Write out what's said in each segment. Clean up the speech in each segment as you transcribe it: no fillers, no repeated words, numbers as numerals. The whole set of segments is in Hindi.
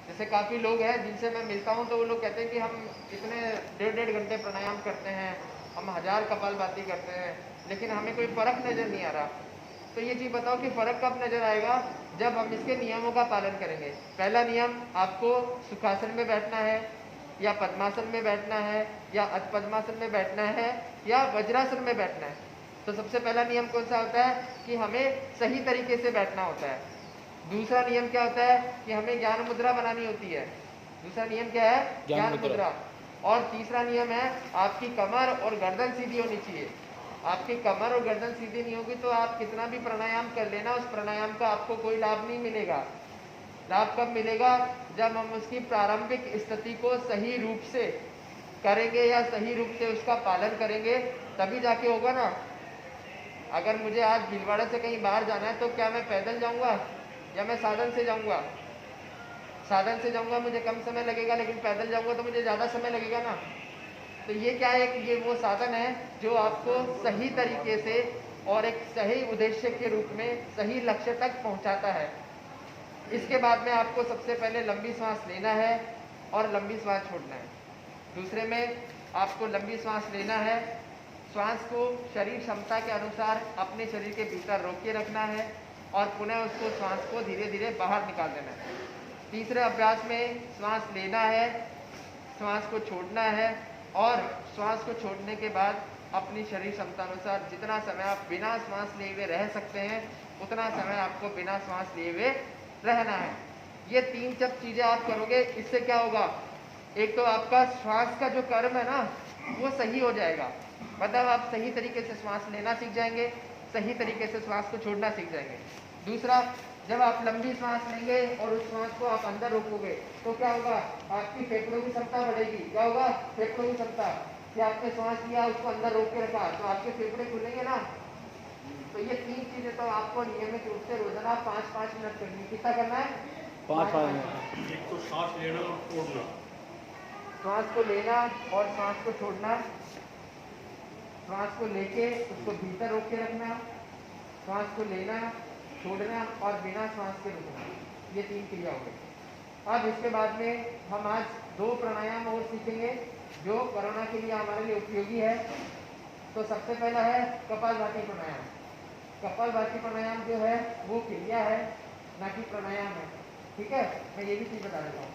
जैसे काफ़ी लोग हैं जिनसे मैं मिलता हूँ तो वो लोग कहते हैं कि हम इतने 1.5 घंटे प्राणायाम करते हैं, हम 1000 कपालभाति करते हैं, लेकिन हमें कोई फ़र्क नज़र नहीं आ रहा। तो ये चीज़ बताओ कि फ़र्क कब नज़र आएगा? जब हम इसके नियमों का पालन करेंगे। पहला नियम, आपको सुखासन में बैठना है या पद्मासन में बैठना है या अधपद्मासन में बैठना है या वज्रासन में बैठना है। तो सबसे पहला नियम कौन सा होता है कि हमें सही तरीके से बैठना होता है। दूसरा नियम क्या होता है कि हमें ज्ञान मुद्रा बनानी होती है। दूसरा नियम क्या है? ज्ञान ज्ञान मुद्रा। और तीसरा नियम है आपकी कमर और गर्दन सीधी होनी चाहिए। आपकी कमर और गर्दन सीधी नहीं होगी तो आप कितना भी प्राणायाम कर लेना, उस प्राणायाम का आपको कोई लाभ नहीं मिलेगा। लाभ कब मिलेगा? जब हम उसकी प्रारंभिक स्थिति को सही रूप से करेंगे या सही रूप से उसका पालन करेंगे, तभी जाके होगा ना। अगर मुझे आज भीलवाड़ा से कहीं बाहर जाना है तो क्या मैं पैदल जाऊंगा या मैं साधन से जाऊंगा? साधन से जाऊंगा मुझे कम समय लगेगा, लेकिन पैदल जाऊंगा तो मुझे ज़्यादा समय लगेगा ना। तो ये क्या है कि ये वो साधन है जो आपको सही तरीके से और एक सही उद्देश्य के रूप में सही लक्ष्य तक पहुंचाता है। इसके बाद में आपको सबसे पहले लंबी सांस लेना है और लंबी सांस छोड़ना है। दूसरे में आपको लंबी सांस लेना है, श्वास को शरीर क्षमता के अनुसार अपने शरीर के भीतर रोक के रखना है और पुनः उसको श्वास को धीरे धीरे बाहर निकाल देना है। तीसरे अभ्यास में श्वास लेना है, श्वास को छोड़ना है और श्वास को छोड़ने के बाद अपनी शरीर क्षमता अनुसार जितना समय आप बिना श्वास लिए हुए रह सकते हैं उतना समय आपको बिना श्वास लिए हुए रहना है। ये 3 जब चीज़ें आप करोगे, इससे क्या होगा? एक तो आपका श्वास का जो कर्म है ना वो सही हो जाएगा, मतलब आप सही तरीके से श्वास लेना सीख जाएंगे, सही तरीके से श्वास को छोड़ना सीख जाएंगे। दूसरा, जब आप लंबी सांस लेंगे और उस सांस को आप अंदर रोकोगे तो क्या होगा? आपकी फेफड़ों की क्षमता बढ़ेगी। क्या होगा? फेफड़ों की क्षमता। कि आपने सांस लिया, उसको अंदर रोक के रखा तो आपके फेफड़े खुलेंगे ना। तो ये 3 चीजें तो आपको नियमित रूप से रोजाना 5-5 मिनट करनी है। कितना करना है? 5-5 मिनट। एक तो सांस लेना और छोड़ना, श्वास को लेना और श्वास को छोड़ना, श्वास को लेके उसको भीतर रोक के रखना, श्वास को लेना, छोड़ना और बिना श्वास के रुकना। ये 3 क्रिया हो गई। अब इसके बाद में हम आज 2 प्राणायाम और सीखेंगे जो कोरोना के लिए हमारे लिए उपयोगी है। तो सबसे पहला है कपालभाति प्राणायाम। कपालभाति प्राणायाम जो है वो क्रिया है, ना कि प्राणायाम है। ठीक है, मैं ये भी चीज़ बता देता हूँ।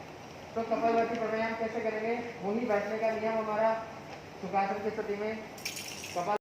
तो कपालभाति प्राणायाम कैसे करेंगे? वही बैठने का नियम हमारा सुखासन की स्थिति में। कपाल